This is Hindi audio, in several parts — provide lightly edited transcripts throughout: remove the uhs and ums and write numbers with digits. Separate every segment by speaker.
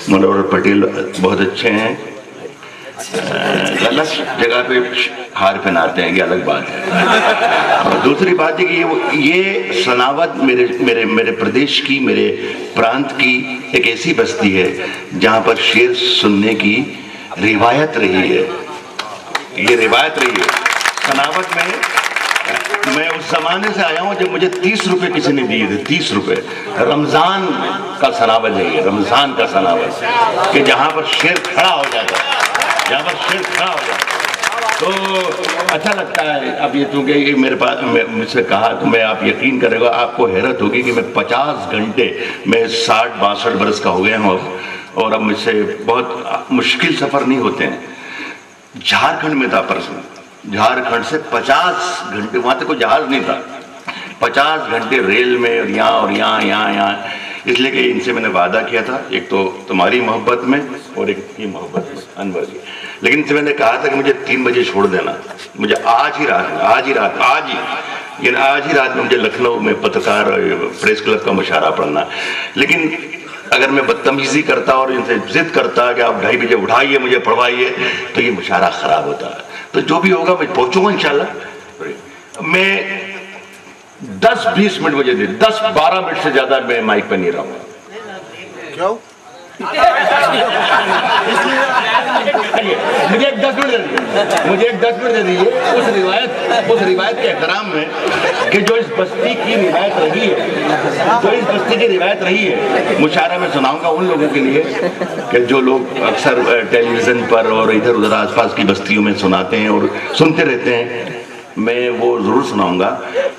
Speaker 1: मनोहर पटेल बहुत अच्छे हैं, गलत जगह पे हार पहनाते हैं, ये अलग बात है। और दूसरी बात है कि ये सनावत मेरे प्रदेश की, मेरे प्रांत की एक ऐसी बस्ती है जहाँ पर शेर सुनने की रिवायत रही है। ये रिवायत रही है सनावत में। मैं उस जमाने से आया हूँ जब मुझे 30 रुपए किसी ने दिए थे, 30 रुपए। रमजान का सनावत है ये, रमजान का सनावत, कि जहाँ पर शेर खड़ा हो जाता है, जहाँ पर शेर खड़ा हो जाता है, तो अच्छा लगता है। अब ये चूंकि मेरे पास मुझसे कहा तो मैं, आप यकीन करेगा, आपको हैरत होगी कि मैं 50 घंटे, मैं 60-62 बरस का हो गया हूँ और अब मुझसे बहुत मुश्किल सफर नहीं होते हैं। झारखंड में था परसों, झारखंड से 50 घंटे, वहां तक कोई जहाज नहीं था, 50 घंटे रेल में, और यहाँ, इसलिए कि इनसे मैंने वादा किया था, एक तो तुम्हारी मोहब्बत में और एक की मोहब्बत में, अनवर की। लेकिन इनसे मैंने कहा था कि मुझे 3 बजे छोड़ देना, मुझे आज ही रात में मुझे लखनऊ में पत्रकार प्रेस क्लब का मुशायरा पढ़ना। लेकिन अगर मैं बदतमीजी करता और इनसे जिद करता कि आप 2:30 बजे उठाइए, मुझे पढ़वाइए, तो ये मुशायरा खराब होता है। तो जो भी होगा मैं पहुंचूंगा इंशाल्लाह। मैं 10-20 मिनट मुझे दे, 10-12 मिनट से ज्यादा मैं माइक पर नहीं रहूंगा।
Speaker 2: क्यों?
Speaker 1: मुझे एक 10 मिनट दे दीजिए उस रिवायत के एहतराम में कि जो इस बस्ती की रिवायत रही है, मुशायरा में सुनाऊंगा उन लोगों के लिए कि जो लोग अक्सर टेलीविजन पर और इधर उधर आसपास की बस्तियों में सुनाते हैं और सुनते रहते हैं। मैं वो जरूर सुनाऊंगा,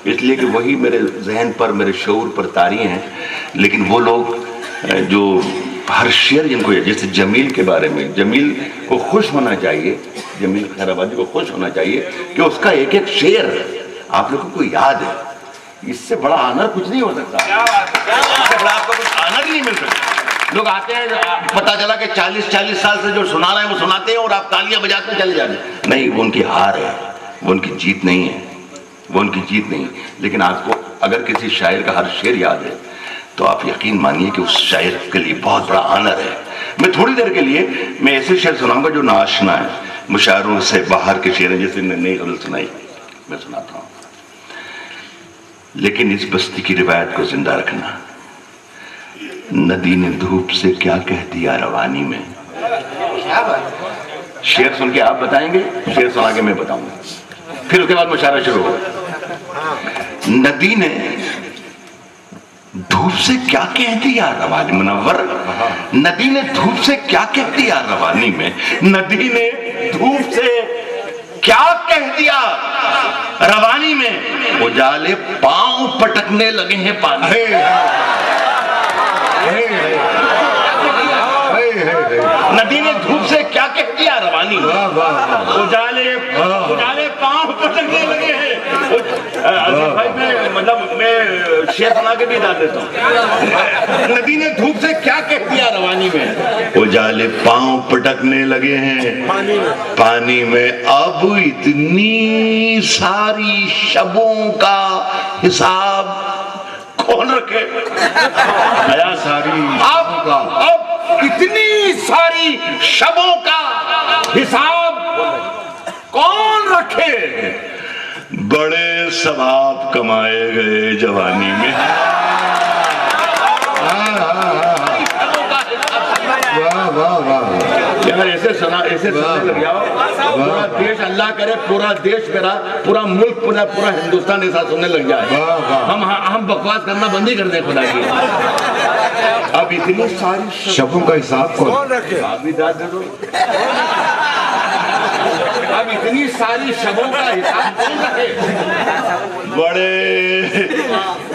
Speaker 1: इसलिए कि वही मेरे जहन पर, मेरे शऊर पर तारी हैं। लेकिन वो लोग जो हर शेर जिनको, जैसे जमील के बारे में, जमील को खुश होना चाहिए, जमील खैराबादी को खुश होना चाहिए कि उसका एक एक शेर आप लोगों को याद है। इससे बड़ा आनर कुछ नहीं हो सकता, इससे बड़ा आपको कुछ आनर ही नहीं मिल सकता। लोग आते हैं, पता चला कि 40 साल से जो सुना रहे हैं वो सुनाते हैं और आप तालियां बजाते चले जाते हैं। नहीं, वो उनकी हार है, वो उनकी जीत नहीं है, वो उनकी जीत नहीं। लेकिन आपको अगर किसी शायर का हर शेर याद है तो आप यकीन मानिए कि उस शायर के लिए बहुत बड़ा आनर है। मैं थोड़ी देर के लिए मैं ऐसे शेर सुनाऊंगा जो नाआशना है, मुशायरों से बाहर के शेर हैं, जैसे नई गजल सुनाई मैं सुनाता हूँ। लेकिन इस बस्ती की रिवायत को जिंदा रखना। नदी ने धूप से क्या कह दिया रवानी में। शेर सुन के आप बताएंगे, शेर सुना के मैं बताऊंगा, फिर उसके बाद मुशायरा शुरू होगा। नदी ने धूप से क्या कह दिया रवानी, मुनव्वर, नदी ने धूप से क्या कह दिया रवानी में, नदी ने धूप से क्या कह दिया रवानी में, उजाले पांव पटकने लगे हैं पानी। नदी ने धूप से क्या कह दिया रवानी में, उजाले पांव पटकने लगे हैं। भाई मैं शेर सुना के भी डाल देता हूँ। नदी ने धूप से क्या कह दिया रवानी में, उजाले पांव पटकने लगे हैं पानी में। अब इतनी सारी शबों का हिसाब कौन रखे, नया सारी अब इतनी सारी शबों का हिसाब कौन रखे, बड़े सवाब कमाए गए जवानी में। यार ऐसे सुना, ऐसे सुनने लग जाओ, पूरा देश, अल्लाह करे पूरा देश मेरा, पूरा मुल्क, पूरा हिंदुस्तान ऐसा सुनने लग जाए। हम बकवास करना बंद ही कर दें खुदा की। अब इतनी सारी शब्दों का हिसाब कौन रखे, आप भी दाद दे दो। अब इतनी सारी शबों का हिसाब कौन रखे,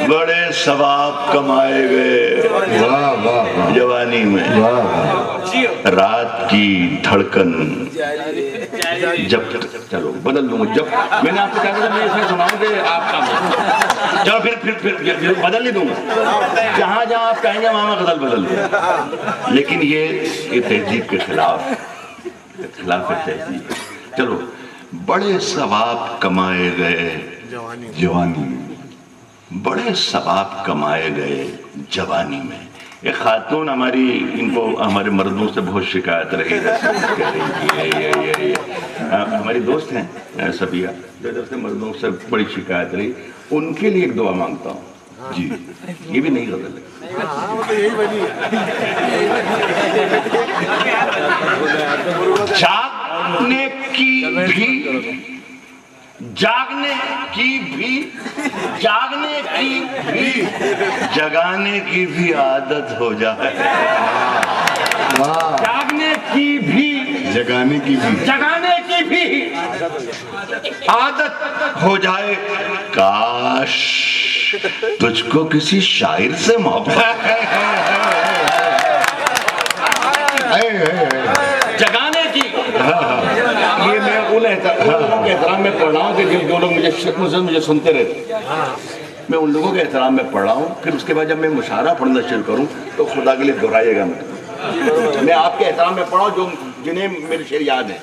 Speaker 1: बड़े सवाब कमाए गए जवानी में। रात की धड़कन जब, चलो बदल दूंगा, जब मैंने आपको क्या कहा मैं इसमें सुनाऊंगे आप, चलो फिर बदल नहीं दूंगा, जहां जहां आप कहेंगे वहां गजल बदल दूंगा। लेकिन ये तहजीब के खिलाफ है तहजीब। चलो, बड़े सवाब कमाए गए जवानी में, बड़े सवाब कमाए गए जवानी में। एक खातून हमारी, इनको हमारे मर्दों से बहुत शिकायत रही है, कह रही थी ये हमारी दोस्त हैं सबिया, इधर से मर्दों से बड़ी शिकायत रही, उनके लिए एक दुआ मांगता हूँ जी। ये भी नहीं गजल है, जागने की भी जगाने की भी आदत हो जाए, जागने की भी जगाने की भी आदत हो जाए। काश तुझको किसी शायर से मोहब्बत, जगाने की। ये मैं उन लोगों के एहतराम में पढ़ रहा हूँ कि जो लोग मुझे सुनते रहते, मैं उन लोगों के एहतराम में पढ़ रहा हूँ। फिर उसके बाद जब मैं मुशायरा पढ़ना शुरू करूँ तो खुदा के लिए दोहराइएगा मत। मैं आपके एहतराम में पढ़ा जो जिन्हें मेरे शेर याद है,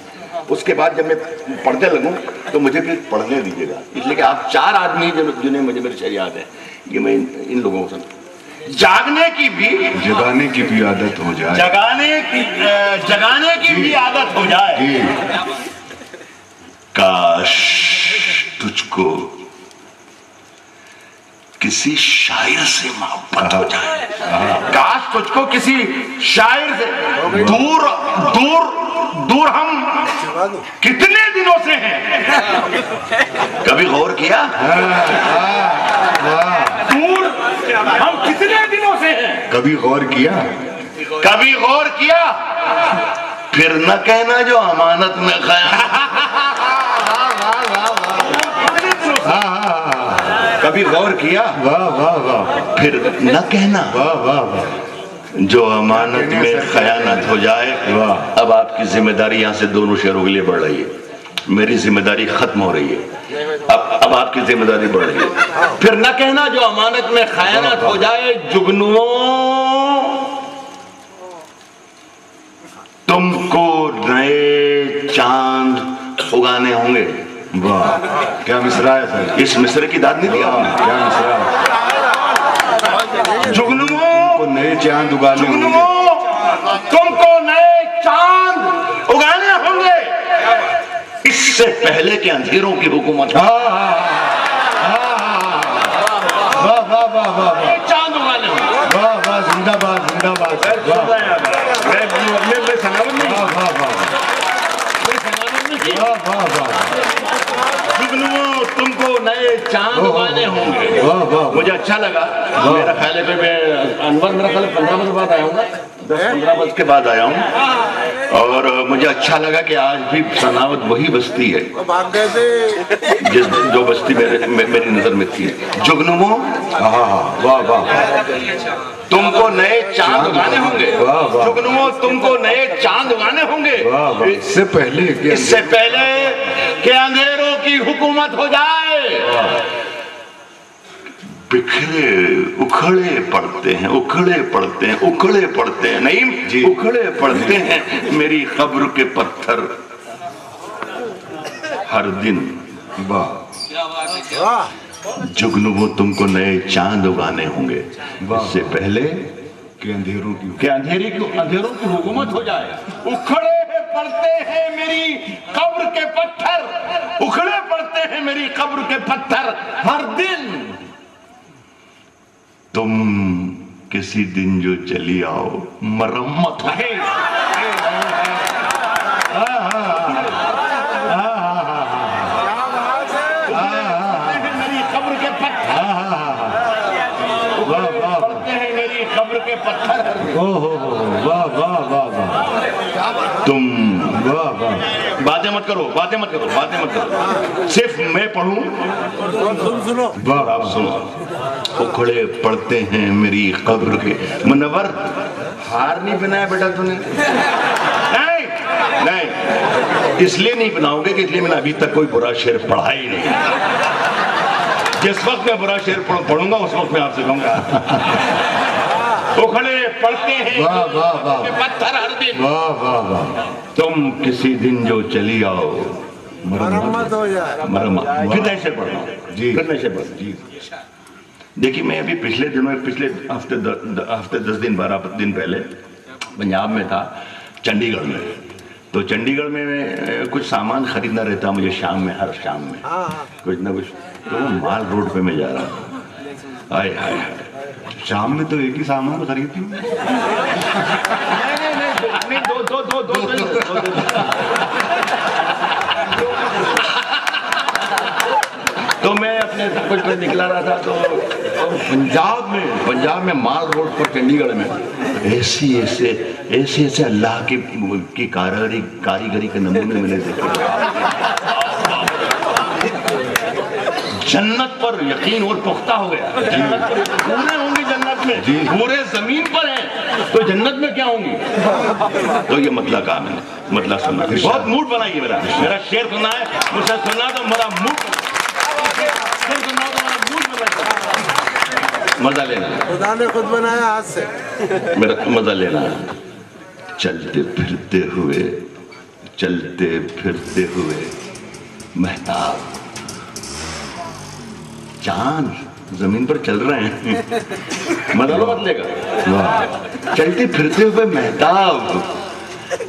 Speaker 1: उसके बाद जब मैं पढ़ने लगूँ तो मुझे फिर पढ़ने दीजिएगा, इसलिए कि आप 4 आदमी जिन्हें मुझे मेरे शेर याद है, ये मैं इन लोगों को सुन। जागने की भी
Speaker 2: जगाने की भी आदत हो जाए,
Speaker 1: जगाने की भी आदत हो जाए। काश तुझको किसी शायर से मोहब्बत हो जाए, काश तुझको किसी शायर से। दूर दूर दूर हम कितने दिनों से हैं, कभी गौर किया? दूर हम कितने दिनों से हैं,
Speaker 2: कभी गौर किया?
Speaker 1: कभी गौर किया? फिर न कहना जो अमानत में कभी गौर किया?
Speaker 2: वाह वाह वाह।
Speaker 1: फिर न कहना
Speaker 2: वाह वाह वाह।
Speaker 1: जो अमानत में खयानत हो जाए।
Speaker 2: वाह।
Speaker 1: अब आपकी जिम्मेदारी यहाँ से दोनों शेरों के लिए बढ़ रही है, मेरी जिम्मेदारी खत्म हो रही है, अब आपकी जिम्मेदारी बढ़ रही है। फिर न कहना जो अमानत में खयानत हो जाए। जुगनुओं तुमको नए चांद उगाने होंगे।
Speaker 2: वाह क्या मिसरा है सर,
Speaker 1: इस मिसरे की दाद नहीं दी आपने?
Speaker 2: क्या मिसरा है।
Speaker 1: जुगनुओं
Speaker 2: को नए चांद उगाने होंगे,
Speaker 1: तुमको नए चांद उगाने होंगे, इससे पहले के अंधेरों की हुकूमत।
Speaker 2: वाह वाह वाह वाह।
Speaker 1: चांद उगाने होंगे।
Speaker 2: वाह वाह, जिंदाबाद जिंदाबाद।
Speaker 1: तुमको नए चांद उगाने होंगे। मुझे अच्छा लगा, मेरा ख्याल है मैं अनवर, मेरा ख्याल 15 बजे बाद आया हूँ, 10-15 बजे के बाद आया हूँ, और मुझे अच्छा लगा कि आज भी सनावत वही बस्ती है जो बस्ती मेरी नजर में थी। जुगनुओं
Speaker 2: वाह वाह।
Speaker 1: तुमको नए चांद उगाने होंगे। जुगनुओं तुमको नए चांद उगाने होंगे,
Speaker 2: इससे
Speaker 1: पहले कि अंधेरों की हुकूमत हो जाए। बिखरे उखड़े पड़ते हैं, उखड़े पड़ते हैं नहीं, उखड़े पड़ते हैं मेरी कब्र के पत्थर हर दिन।
Speaker 2: वाह।
Speaker 1: जुगनुओं तुमको नए चांद उगाने होंगे, इससे पहले
Speaker 2: कि अंधेरों
Speaker 1: की हुकूमत हो जाए। उखड़े पड़ते हैं मेरी कब्र के पत्थर, उखड़े पड़ते हैं मेरी कब्र के पत्थर हर दिन। तुम किसी दिन जो चली आओ, मरम्मत है। मेरी कब्र के पत्थर, पड़ते हैं मेरी कब्र के पत्थर।
Speaker 2: वाह वाह वाह वाह।
Speaker 1: तुम
Speaker 2: वाह वाह।
Speaker 1: बातें मत करो, सिर्फ मैं पढ़ूं,
Speaker 2: सुनो।
Speaker 1: वाह आप सुनो। उखड़े पड़ते हैं मेरी कब्र के। मुनव्वर, हार नहीं बनाया बेटा तूने? नहीं, इसलिए नहीं बनाओगे कि इसलिए मैंने अभी तक कोई बुरा शेर पढ़ा ही नहीं। जिस वक्त मैं बुरा शेर पढ़ूंगा उस वक्त मैं आपसे कहूंगा। उखड़े पड़ते हैं
Speaker 2: वाह वाह वाह।
Speaker 1: पत्थर हर दिन।
Speaker 2: वाह वाह वाह।
Speaker 1: तुम किसी दिन जो चली आओ,
Speaker 2: मरम्मत हो जाए।
Speaker 1: फिर नए शेर पढ़ना जी, फिर नए शेर पढ़ना जी। देखिए, मैं अभी पिछले हफ्ते 10 दिन 12 दिन पहले पंजाब में था, चंडीगढ़ में। तो चंडीगढ़ में कुछ सामान खरीदना रहता मुझे शाम में, हर शाम में कुछ ना कुछ। तो माल रोड पे मैं जा रहा था, हाय हाय हाय,
Speaker 2: शाम में तो एक ही सामान खरीदती हूँ।
Speaker 1: तो मैं अपने सब कुछ पे निकला रहा था, तो पंजाब में माल रोड पर चंडीगढ़ में ऐसे अल्लाह की कारीगरी के नमूने मिले थे। जन्नत पर यकीन और पुख्ता हो गया। जन्नत पर पूरे होंगे, जन्नत में पूरे जमीन पर हैं, तो जन्नत में क्या होंगी। तो ये मतलब कहा मैंने, मतलब सुनना, बहुत मूड बनाइए मेरा शेर सुनना है मुझसे, सुनना तो मेरा मूड, मजा लेना,
Speaker 3: खुदा ने खुद बनाया हाथ से,
Speaker 1: मेरा मजा लेना। चलते फिरते हुए महताब, चांद जमीन पर चल रहे हैं, मजा लो मत लेगा। चलते फिरते हुए महताब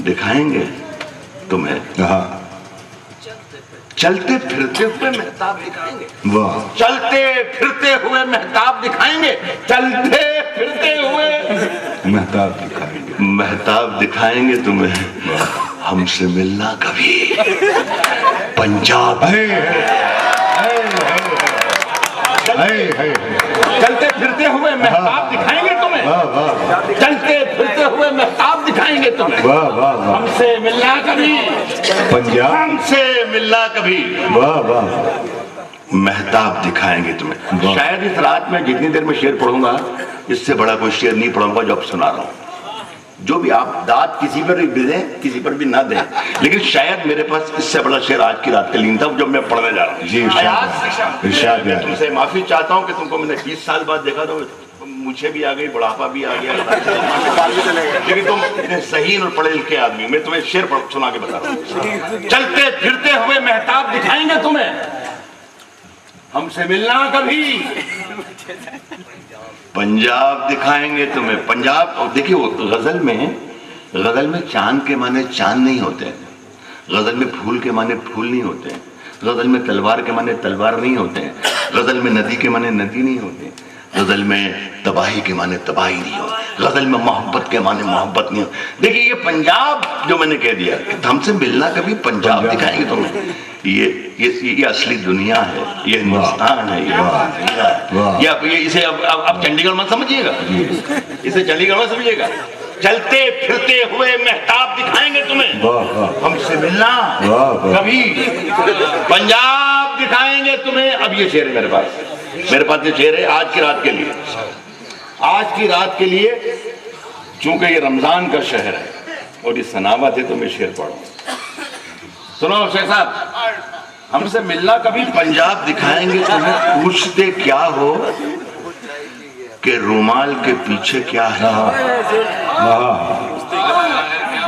Speaker 1: दिखाएंगे तुम्हें, चलते फिरते हुए महताब दिखाएंगे,
Speaker 2: वाह,
Speaker 1: चलते फिरते हुए महताब दिखाएंगे, चलते फिरते हुए महताब दिखाएंगे तुम्हें। हमसे मिलना कभी पंजाब। चलते फिरते हुए महताब दिखाएंगे तुम्हें, चलते फिरते हुए महताब दिखाएंगे तुम्हें।
Speaker 2: वाह वाह वाह,
Speaker 1: हमसे मिलना कभी
Speaker 2: पंजाब,
Speaker 1: हमसे मिलना कभी
Speaker 2: वाह वाह,
Speaker 1: महताब दिखाएंगे तुम्हें। शायद इस रात में जितनी देर में शेर पढ़ूंगा, इससे बड़ा कोई शेर नहीं पढ़ूंगा जो अब सुना रहा हूं। जो भी आप दाद किसी पर भी दें, किसी पर भी ना दें, लेकिन शायद मेरे पास इससे बड़ा शेर आज की रात का लीन था जो मैं पढ़ने जा रहा हूँ।
Speaker 2: जी, इरशाद।
Speaker 1: मैं तुमसे माफी चाहता हूँ कि तुमको मैंने 20 साल बाद देखा, तो मुझे भी आ गई, बुढ़ापा भी आ गया, लेकिन तुम इतने सही और पढ़े लिखे आदमी, मैं तुम्हें शेर सुना के बता रहा हूँ। चलते फिरते हुए महताब दिखाएंगे तुम्हें, हमसे मिलना कभी पंजाब दिखाएंगे तुम्हें। पंजाब, और देखिए गजल में चांद के माने चांद नहीं होते, गजल में फूल के माने फूल नहीं होते, गजल में तलवार के माने तलवार नहीं होते, गजल में नदी के माने नदी नहीं होते, गजल में तबाही के माने तबाही नहीं हो, गजल में मोहब्बत के माने मोहब्बत नहीं हो। देखिए ये पंजाब जो मैंने कह दिया, हमसे मिलना कभी पंजाब दिखाएंगे तुम्हें। ये असली दुनिया है, ये हिंदुस्तान है, ये इसे अब चंडीगढ़ मत समझिएगा, इसे चंडीगढ़ मत समझिएगा। चलते फिरते हुए महताब दिखाएंगे तुम्हें, हमसे मिलना कभी पंजाब दिखाएंगे तुम्हें। अब ये शेर है मेरे पास ये शेर है आज की रात के लिए, आज की रात के लिए, चूंकि ये रमजान का शहर है और ये सनावत है, तो मैं शेर पढ़ूं। सुनो शेख साहब, हमसे मिलना कभी पंजाब दिखाएंगे तुम्हें। पूछते क्या हो कि रुमाल के पीछे क्या है।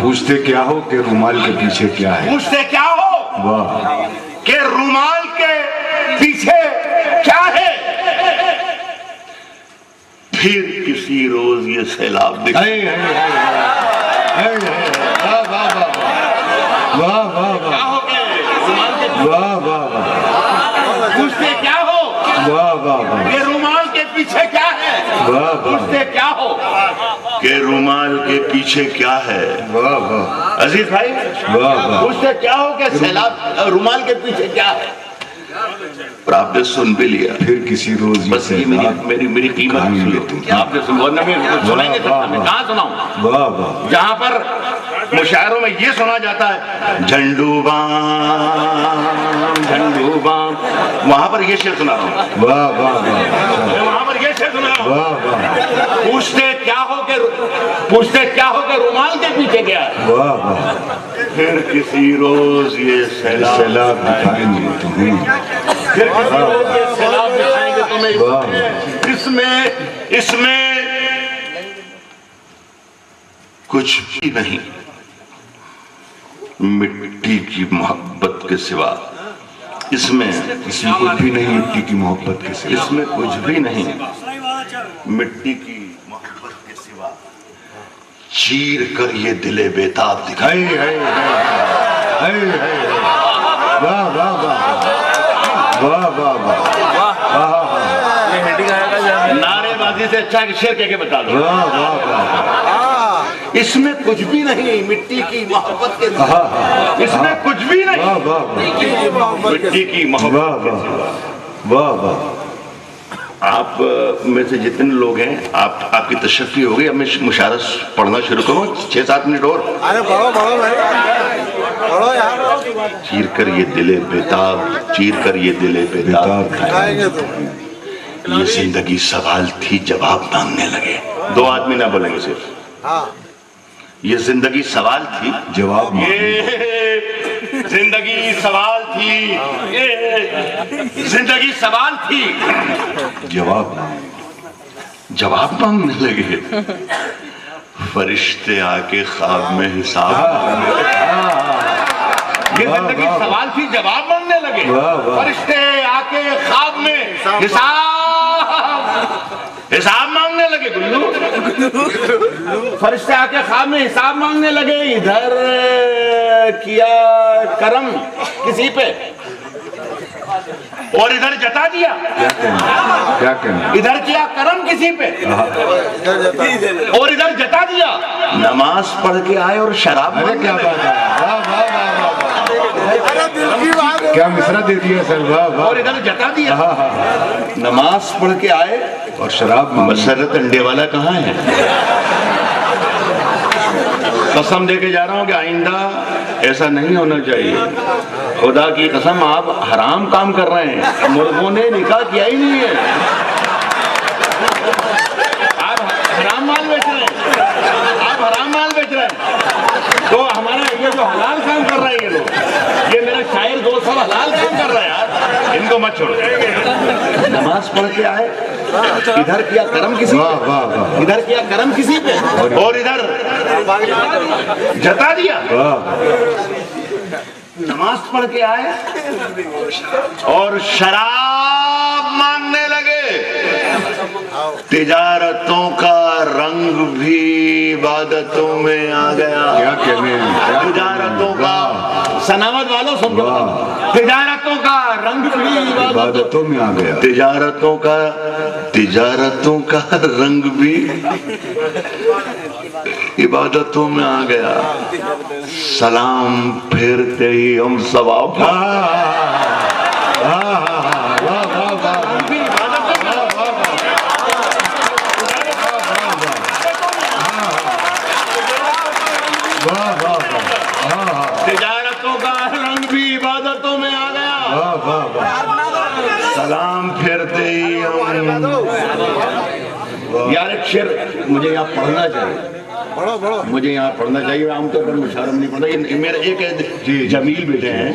Speaker 2: पूछते क्या हो कि रुमाल के पीछे क्या है।
Speaker 1: पूछते क्या हो
Speaker 2: वाह,
Speaker 1: कि रुमाल के पीछे क्या है। फिर किसी रोज ये सैलाब दिखाएंगे।
Speaker 2: वाह वाह वाह, वाह वाह वाह,
Speaker 1: पूछते क्या हो,
Speaker 2: वाह वाह वाह,
Speaker 1: ये रुमाल के पीछे क्या है।
Speaker 2: वाह,
Speaker 1: पूछते क्या हो कि रुमाल के पीछे क्या है।
Speaker 2: वाह वाह,
Speaker 1: अजीज भाई,
Speaker 2: वाह वाह,
Speaker 1: पूछते क्या हो कि सैलाब, रुमाल के पीछे क्या है। और आपने सुन भी लिया।
Speaker 2: फिर किसी रोज
Speaker 1: बस ये मेरी कीमत आपने सुनाएंगे, कहाँ सुनाऊं।
Speaker 2: वाह वाह,
Speaker 1: जहां पर मुशायरों में ये सुना जाता है झंडू बाम, वहां पर ये शेर सुना रहा हूँ।
Speaker 2: वाह वाह वाह,
Speaker 1: वहां पर ये शेर सुना रहा हूँ।
Speaker 2: वाह वाह,
Speaker 1: पूछते क्या हो कि रुमाल के पीछे क्या है।
Speaker 2: वाह वाह,
Speaker 1: फिर किसी रोज ये
Speaker 2: सैलाब दिखाएंगे तुम्हें।
Speaker 1: फिर किसी रोज ये सैलाब दिखाएंगे तुम्हें।
Speaker 2: वाह,
Speaker 1: इसमें कुछ भी नहीं, मिट्टी की मोहब्बत के सिवा इसमें
Speaker 2: कुछ भी नहीं मिट्टी की मोहब्बत के सिवा।
Speaker 1: इसमें कुछ भी नहीं मिट्टी की मोहब्बत के सिवा। चीर कर ये दिले बेताब दिखाई।
Speaker 2: वाह वाह वाह वाह वाह वाह।
Speaker 4: ये हेडिंग आएगा
Speaker 1: नारेबाजी से अच्छा कि शेर कह के बता दो।
Speaker 2: वाह वाह वाह।
Speaker 1: इसमें कुछ भी नहीं मिट्टी की मोहब्बत के सिवा। इसमें कुछ भी नहीं
Speaker 2: वाह वाह
Speaker 1: मिट्टी की
Speaker 2: वाह
Speaker 1: मोहब्बत।
Speaker 2: वाह वाह वाह।
Speaker 1: आप में से जितने लोग हैं आपकी तशफ़ी हो गई। अब मैं मुशायरा पढ़ना शुरू करूँ 6-7 मिनट और।
Speaker 3: अरे पढ़ो पढ़ो भाई पढ़ो यार।
Speaker 1: चीर कर ये दिले बेताब, चीर कर ये दिले बेताब
Speaker 3: खाएंगे तुम।
Speaker 1: ये जिंदगी सवाल थी जवाब मांगने लगे। 2 आदमी ना बोलेंगे सिर्फ।
Speaker 3: हाँ
Speaker 1: ये जिंदगी सवाल थी
Speaker 2: जवाब
Speaker 1: ये जिंदगी सवाल थी। ये जिंदगी सवाल थी जवाब मांगने लगे। फरिश्ते आके ख्वाब में हिसाब। ये जिंदगी सवाल थी जवाब मांगने लगे। फरिश्ते आके ख्वाब में हिसाब मांगने लगे। गुल्लू फरिश्ते आके ख्वाब में हिसाब मांगने लगे। इधर किया करम किसी पे और इधर जता दिया।
Speaker 2: क्या कहना।
Speaker 1: इधर किया करम किसी पे और इधर जता दिया। नमाज पढ़ के आए और शराब।
Speaker 2: अरे क्या बात है। वाह वाह वाह वाह।
Speaker 3: अरे दिल की बात है।
Speaker 2: क्या मिसरा दे दिया सर। वाह वाह।
Speaker 1: और इधर जता दिया। नमाज पढ़ के आए
Speaker 2: और शराब मांगी।
Speaker 1: मसरत अंडे वाला कहाँ है। कसम दे के जा रहा हूँ कि आइंदा ऐसा नहीं होना चाहिए। खुदा की कसम आप हराम काम कर रहे हैं। मुर्गों ने निकाह किया ही नहीं है। आप हराम माल बेच रहे हैं। आप हराम माल बेच रहे हैं। तो हमारा ये जो हलाल काम कर रहे हैं ये लोग, ये मेरा शायर दोस्त सब हलाल काम कर रहे हैं यार। इनको मत छोड़ो। नमाज पढ़ के आए इधर किया करम किसी
Speaker 2: वाह वाह वाह।
Speaker 1: इधर किया करम किसी पे और इधर जता दिया। नमाज पढ़ के आए और शराब मांगने लगे। तिजारतों का रंग भी इबादतों में आ गया।
Speaker 2: क्या कहने।
Speaker 1: तिजारतों का सनावत वालों समझो। तिजारतों का रंग भी
Speaker 2: इबादतों में आ गया।
Speaker 1: तिजारतों का रंग भी इबादतों में आ गया। सलाम फेरते ही हम सवाब। तिजारतों का रंग भी इबादतों में आ गया। सलाम फेरते ही हम। यार एक शेर मुझे यहाँ पढ़ना चाहिए।
Speaker 3: पढ़ो पढ़ो।
Speaker 1: मुझे यहाँ पढ़ना चाहिए। आमतौर पर मुशायरा नहीं पढ़ता। ये मेरा एक जमील बेटे हैं।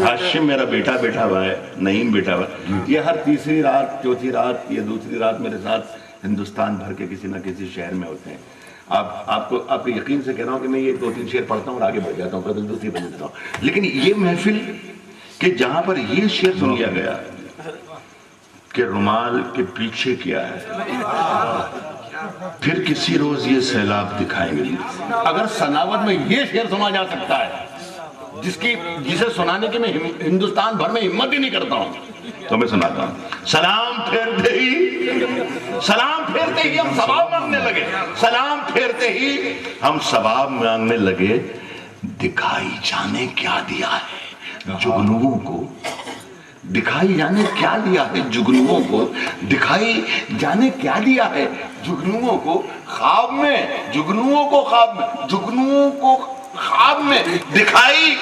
Speaker 1: हाशिम मेरा बेटा बैठा हुआ है। नईम बैठा हुआ है। ये हर तीसरी रात चौथी रात या दूसरी रात मेरे साथ हिंदुस्तान भर के किसी न किसी शहर में होते हैं। आपको यकीन से कह रहा हूँ कि मैं ये 2-3 शेर पढ़ता हूँ और आगे बढ़ जाता हूँ, फिर दूसरी बन जाता हूँ। लेकिन ये महफिल कि जहां पर ये शेर सुन लिया गया कि रुमाल के पीछे क्या है, फिर किसी रोज ये सैलाब दिखाएंगे। अगर सनावत में ये शेर सुना जा सकता है जिसे सुनाने की मैं हिंदुस्तान भर में हिम्मत ही नहीं करता हूं, तो मैं सुनाता हूं। सलाम फेरते ही हम सवाब मांगने लगे। सलाम फेरते ही हम सवाब मांगने लगे। दिखाई जाने क्या दिया है जुगनुओं को। दिखाई जाने क्या दिया है जुगनुओं को। दिखाई जाने क्या दिया है जुगनुओं को ख्वाब में। जुगनुओं को ख्वाब में। जुगनुओं को ख्वाब में दिखाई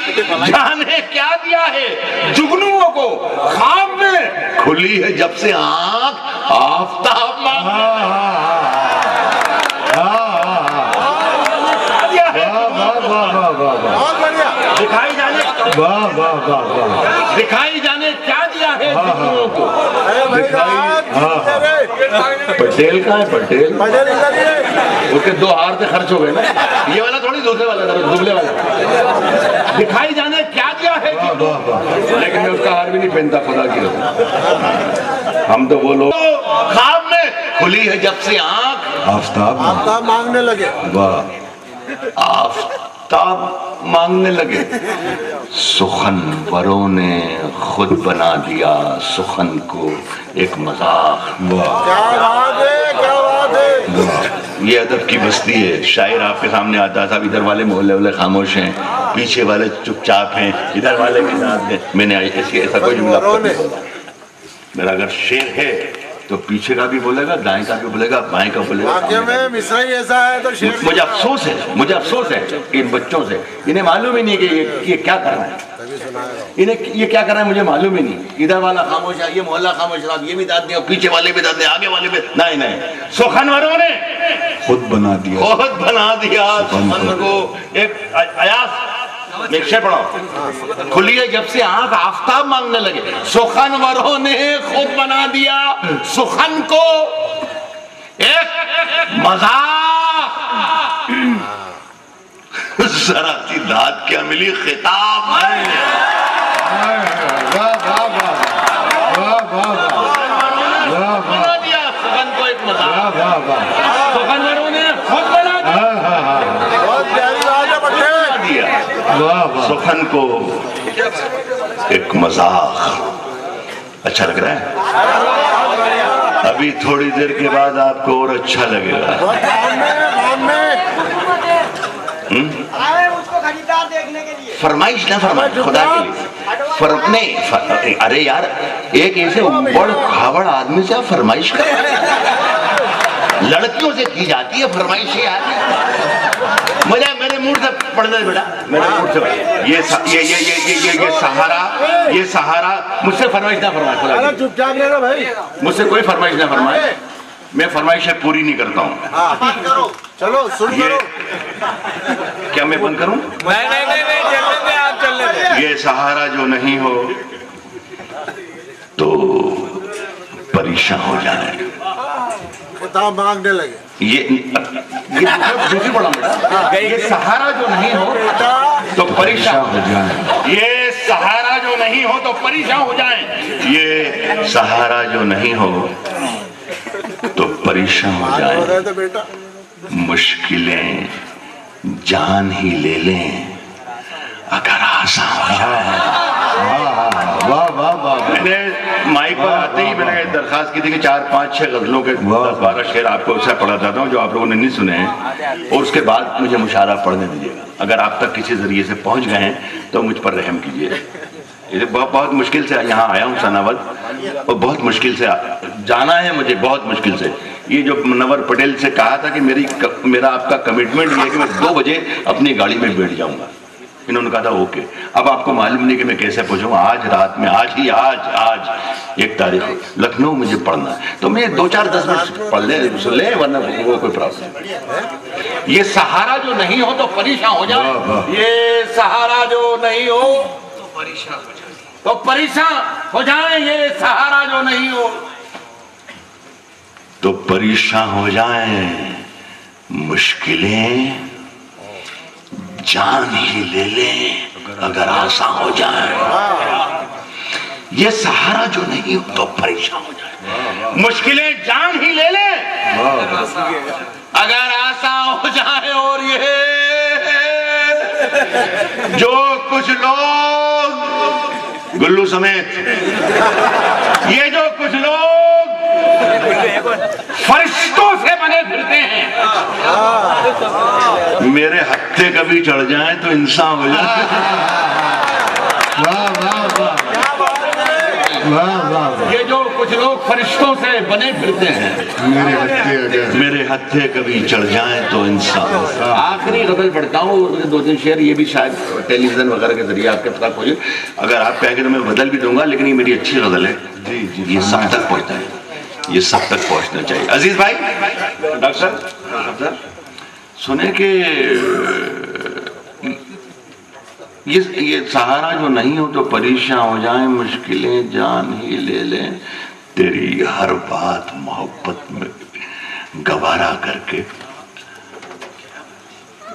Speaker 1: जाने क्या दिया है जुगनुओं को ख्वाब में। खुली है जब से आंख आफताब दिखाई जाने दिखाई जाने क्या दिया है जुगनुओं को। पटेल का है पटेल। उसके 2 हार से खर्च हो गए ना। ये वाला थोड़ी थोड़ी दूसरे वाला दुबले वाला दिखाई जाने क्या क्या है, लेकिन मैं उसका हार भी नहीं पहनता खुदा की कसम। हम तो वो लोग ख्वाब में खुली है जब से आंख,
Speaker 2: आफ्ताब
Speaker 3: मांगने लगे।
Speaker 2: वाह,
Speaker 1: आफ्ताब मांगने लगे। सुखनवरों ने खुद बना दिया सुखन को एक मजाक।
Speaker 2: वाह,
Speaker 3: क्या बात है, क्या बात है।
Speaker 1: ये अदब की बस्ती है। शायर आपके सामने आता था, इधर वाले मोहल्ले वाले खामोश हैं, पीछे वाले चुपचाप हैं, इधर वाले के साथ हैं। मैंने ऐसा कोई जुमला नहीं बोला। मेरा अगर शेर है तो पीछे का भी बोलेगा, दाएं का भी बोलेगा, बाएं का बोलेगा।
Speaker 3: वाक्य में मिसरा ही ऐसा है तो शेर
Speaker 1: मुझे अफसोस है इन बच्चों से। इन्हें मालूम ही नहीं कि ये क्या कर रहा है, इन्हें ये क्या कर रहा है मुझे मालूम ही नहीं। इधर वाला खामोश है, ये मोहल्ला खामोश है, ये भी दाद दिया, पीछे वाले भी दाद दिया, आगे वाले भी नहीं। सुखनवरों ने
Speaker 2: खुद बना दिया
Speaker 1: सुखन को एक अयास। शेर पढ़ो। खुली है जब से आंख, आफ्ताब मांगने लगे। सुखनवरों ने खुद बना दिया सुखन को एक मजाक। जरा सी दाद क्या मिली खिताब है। बना दिया सुखन को एक मजाक। सुखनवरों ने खुद बना
Speaker 3: बहुत प्यारी बात है बच्चे।
Speaker 1: दिया सुखन को एक मजाक। अच्छा लग रहा है? अभी थोड़ी देर के बाद आपको और अच्छा लगेगा।
Speaker 5: उसको खरीदार देखने के लिए
Speaker 1: फरमाइश ना फरमाइश खुदा के लिए अरे यार, एक ऐसे उबड़ खाबड़ आदमी से आप फरमाइश कर। लड़कियों से की जाती है फरमाइश यार। मुझे मेरे मूड से पढ़ने बेटा, मेरे मूड से। ये सहारा मुझसे फरमाइश ना फरमाए,
Speaker 3: चुपचाप रहना भाई,
Speaker 1: मुझसे कोई फरमाइश ना फरमाए। मैं फरमाइशें पूरी नहीं करता हूँ।
Speaker 3: चलो सुन लो।
Speaker 1: क्या मैं बंद करूं?
Speaker 4: नहीं चलने दे, आप चलने दे।
Speaker 1: ये सहारा जो नहीं हो तो परेशान हो जाए।
Speaker 3: किताब मांगने लगे।
Speaker 1: ये दूसरी पढ़ा बेटा। ये सहारा जो नहीं हो तो परेशान हो जाए। ये सहारा जो नहीं हो तो परेशान हो जाए। ये सहारा जो नहीं हो तो परेशान हो जाए।
Speaker 3: तो बेटा
Speaker 1: मुश्किलें जान ही ले लें अगर आसान हो जाए। मैंने माइक पर आते ही मैंने दरखास्त की थी कि 4, 5, 6 गजलों के 10, 12 शेर आपको उससे पढ़ा चाहता हूँ जो आप लोगों ने नहीं सुने हैं, और उसके बाद मुझे मुशारा पढ़ने दीजिएगा। अगर आप तक किसी जरिए से पहुंच गए हैं तो मुझ पर रहम कीजिए। ये बहुत मुश्किल से यहाँ आया हूँ सनावद, और बहुत मुश्किल से जाना है मुझे, बहुत मुश्किल से। ये जो मनवर पटेल से कहा था कि मेरा आपका कमिटमेंट ये है कि मैं 2 बजे अपनी गाड़ी में बैठ जाऊंगा, इन्होंने कहा था ओके। अब आपको मालूम नहीं कि मैं कैसे पहुंचूंगा। आज रात में, आज 1 तारीख लखनऊ मुझे पढ़ना है, तो मैं 2-4 10 मिनट पढ़ ले वरना वो कोई प्रॉब्लम। ये सहारा जो नहीं हो तो परेशान हो जाए। ये सहारा जो नहीं हो तो परेशान हो जाए। ये सहारा जो नहीं हो तो परेशान हो जाए। मुश्किलें जान ही ले लें अगर आसान हो जाए। ये सहारा जो नहीं हो तो परेशान हो जाए। मुश्किलें जान ही ले लें अगर आसान हो जाए। और ये जो कुछ लोग गुल्लू समेत, ये जो कुछ लोग फरिश्तों से बने फिरते हैं, मेरे हत्थे कभी चढ़ जाए तो इंसान हो जाए। ये जो कुछ लोग फरिश्तों से बने फिरते हैं, मेरे हत्थे कभी चढ़ जाए तो इंसान। आखिरी गजल पढ़ता हूँ, 2-3 शेर ये भी शायद टेलीविजन वगैरह के जरिए आपके तक पहुंचे। अगर आप कहेंगे तो मैं बदल भी दूंगा, लेकिन ये मेरी अच्छी गजल है। जी ये सब तक पहुंचता है, ये सब तक पहुंचना चाहिए। अजीज भाई, डॉक्टर सुने कि ये सहारा जो नहीं हो तो परेशान हो जाए। मुश्किलें जान ही ले लें तेरी हर बात मोहब्बत में गवारा करके।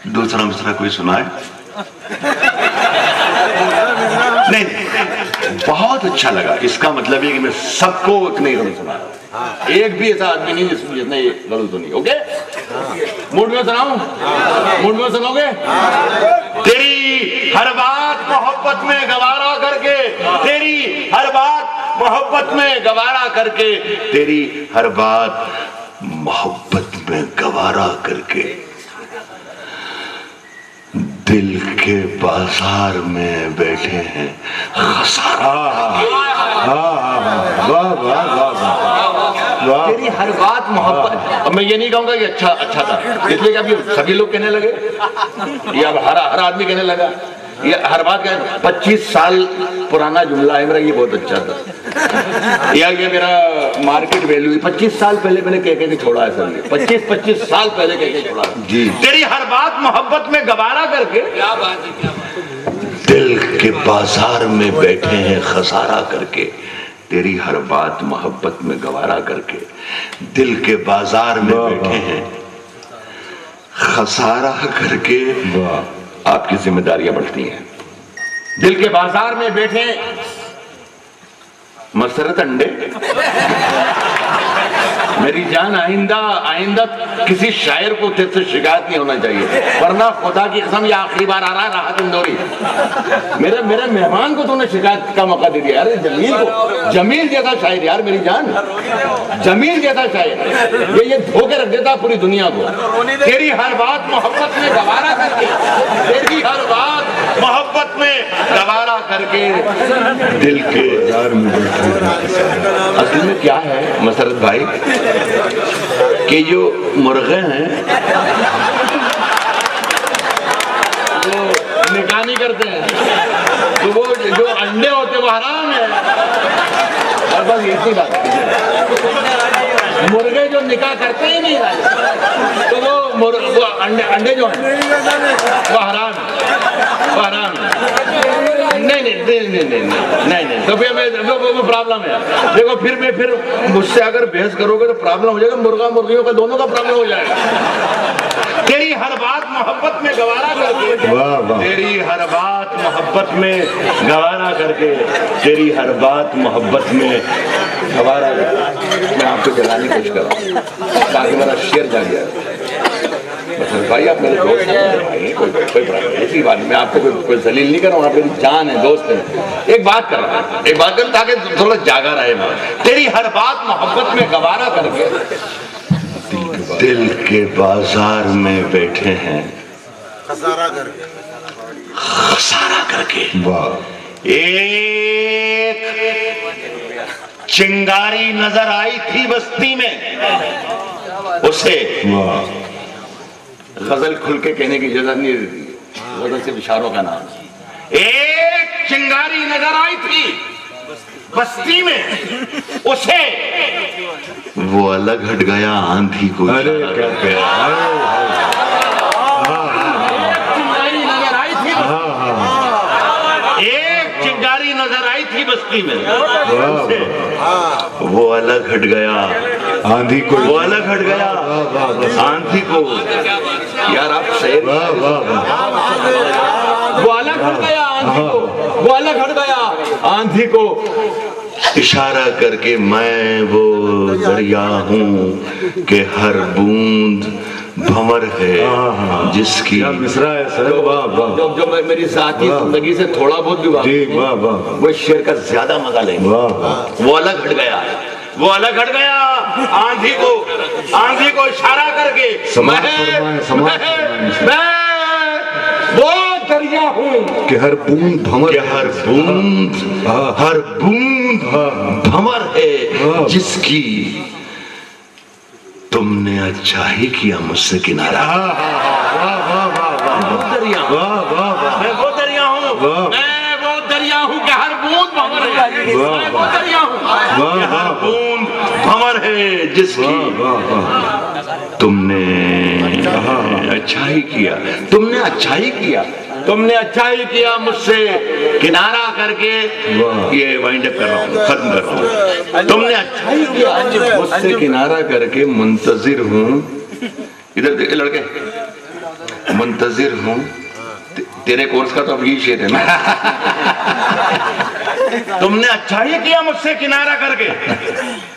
Speaker 1: दूसरा मिसरा कोई सुनाए? नहीं, बहुत अच्छा लगा। इसका मतलब है कि मैं सबको इतने गलत सुना, एक भी ऐसा आदमी नहीं जिसने ये गलत सुनी। ओके, मूड में सुनाऊं? मूड में सुनोगे? तेरी हर बात मोहब्बत में गवारा करके, तेरी हर बात मोहब्बत में गवारा करके, तेरी हर बात मोहब्बत में गवारा करके, दिल के बाजार में बैठे हैं खसारा। तेरी हर बात मोहब्बत। अब मैं ये नहीं कहूंगा कि अच्छा था, इसलिए कि अभी सभी लोग कहने लगे, ये अब हर आदमी कहने लगा, ये हर बात का 25 साल पुराना जुमला है मेरा, ये बहुत अच्छा था। या ये मेरा मार्केट वैल्यू 25 साल पहले मैंने कह के छोड़ा है सर, 25 साल पहले कह के छोड़ा जी। तेरी हर बात मोहब्बत में गवारा करके, क्या बात है, क्या बात। दिल के बाजार में बैठे हैं खसारा करके, तेरी हर बात मोहब्बत में गवारा करके, दिल के बाजार में बैठे हैं खसारा करके। आपकी जिम्मेदारियां बढ़ती हैं। दिल के बाजार में बैठे मसरत अंडे, मेरी जान आइंदा किसी शायर को तेरे से शिकायत नहीं होना चाहिए, वरना खुदा की कसम ये आखिरी बार आ रहा है राहत इंदौरी। मेरे मेहमान को तूने शिकायत का मौका दे दिया यार। जमील को, जमील जैसा शायर यार, मेरी जान, जमील जैसा शायर ये धोके रख देता पूरी दुनिया को। तेरी हर बात मोहब्बत में गवारा करके, तेरी हर बात मोहब्बत में गवारा करके, दिल के बाजार में बैठे। असल में क्या है मसरत भाई, कि जो मुर्गे हैं वो निकाह नहीं करते हैं, तो वो जो अंडे होते हैं वो हराम है। और बस इतनी बात, मुर्गे जो निकाह करते ही नहीं तो वो अंडे जो हैं वो हराम है, वो हराम है। नहीं, तो वो प्रॉब्लम है। देखो फिर मुझसे अगर बहस करोगे तो प्रॉब्लम हो जाएगा, मुर्गा मुर्गियों का दोनों का प्रॉब्लम हो जाएगा। तेरी हर बात मोहब्बत में गवारा करके, तेरी हर बात मोहब्बत में गवारा करके, तेरी हर बात मोहब्बत में गवारा करके। मैं आपको जलाने की कोशिश कर रहा हूँ ताकि मेरा शेर जाग जाए। भाई आप मेरे दोस्त हैं, कोई प्रॉब्लम ऐसी बात, मैं आपको कोई जलील नहीं कर रहा हूँ, आप मेरी जान है, दोस्त है। एक बात कर ताकि थोड़ा जागा रहे। तेरी हर बात मोहब्बत में गवारा करके, दिल के बाजार में बैठे हैं खसारा करके। एक चिंगारी नजर आई थी बस्ती में, उसे गजल खुल के कहने की इजाजत नहीं देती, गजल सिर्फ इशारों का नाम। एक चिंगारी नजर आई थी बस्ती में, उसे वो अलग हट गया आंधी को।
Speaker 2: अरे
Speaker 1: चिंगारी नजर आई थी, एक चिंगारी नजर आई थी बस्ती में, वो अलग हट गया
Speaker 2: आंधी को,
Speaker 1: वो अलग हट गया आंधी को। यार आप सही, वो अलग हट गया आंधी को, वो अलग हट गया आंधी को। इशारा करके मैं वो दरिया हूँ कि हर बूंद भंवर है जिसकी
Speaker 2: मिसरा है सर।
Speaker 1: जो मेरी साथी जिंदगी से थोड़ा बहुत भी वो शेर का ज्यादा मजा लेंगे। वो अलग हट गया, वो अलग हट गया आंधी को इशारा करके मैं वो दरिया हूँ कि हर बूंद भंवर, हर बूंद भंवर है जिसकी तुमने अच्छा ही किया मुझसे किनारा। मैं वो दरिया हूँ, मैं वो दरिया हूँ कि हर बूंद भंवर है, मैं वो दरिया हूँ कि हर बूंद भंवर है जिसकी तुमने अच्छा ही किया, तुमने अच्छा ही किया, तुमने अच्छा ही किया मुझसे किनारा करके। ये वाइंड अप कर रहा हूँ, खत्म कर रहा हूँ। तुमने अच्छा ही किया मुझसे किनारा करके मुंतजिर हूँ। इधर लड़के मुंतजिर हूँ तेरे कोर्स का तो अब यही शेर है ना। तुमने अच्छा ही किया मुझसे किनारा करके,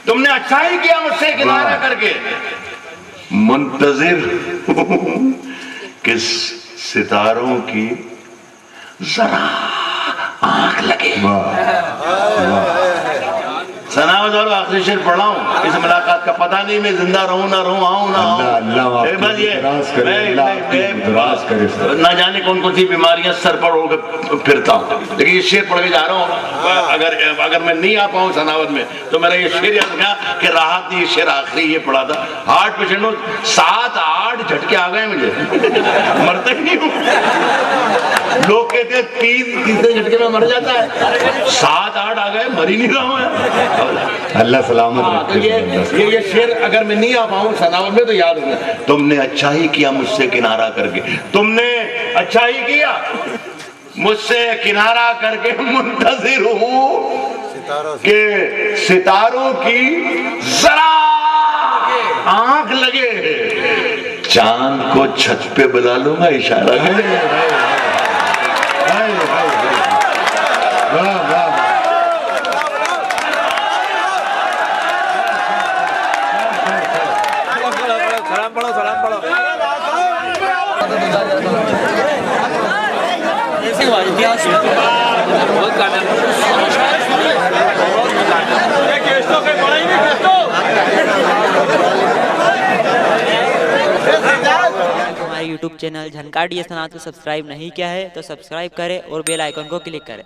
Speaker 1: तुमने अच्छा ही किया मुझसे किनारा करके। मुंतजिर किस सितारों की जरा आंख लगे। सनावत और आखिरी शेर पढ़ा हूँ। इस मुलाकात का पता नहीं मैं जिंदा रहूं ना रहूं, आऊं ना आऊं। बस ये ना जाने कौन कौन सी बीमारियां सर पर होकर फिरता हूँ, लेकिन ये शेर पढ़ के जा रहा हूँ। अगर मैं नहीं आ पाऊँ सनावत में तो मेरा ये शेर याद रखा कि राहत ये शेर आखिरी ये पढ़ा था। हार्ट पेशेंट हूँ, 7-8 झटके आ गए मुझे, मरता ही नहीं हूँ। लोग कहते हैं 3 झटके में मर जाता है, 7-8 आ गए, मर ही नहीं रहा हूँ।
Speaker 2: अल्लाह सलामत
Speaker 1: तो ये शेर अगर मैं नहीं आ पाऊं सनावत में तो याद रखना। तुमने अच्छा ही किया मुझसे किनारा करके, तुमने अच्छा ही किया मुझसे किनारा करके। मुंतजिर हूँ कि सितारों की जरा आंख लगे, चांद को छत पे बुला लूंगा इशारा करे।
Speaker 4: सलाम पढ़ो।
Speaker 6: हमारे YouTube चैनल झनकार DS सनात को सब्सक्राइब नहीं किया है तो सब्सक्राइब करें और बेल आइकन को क्लिक करें।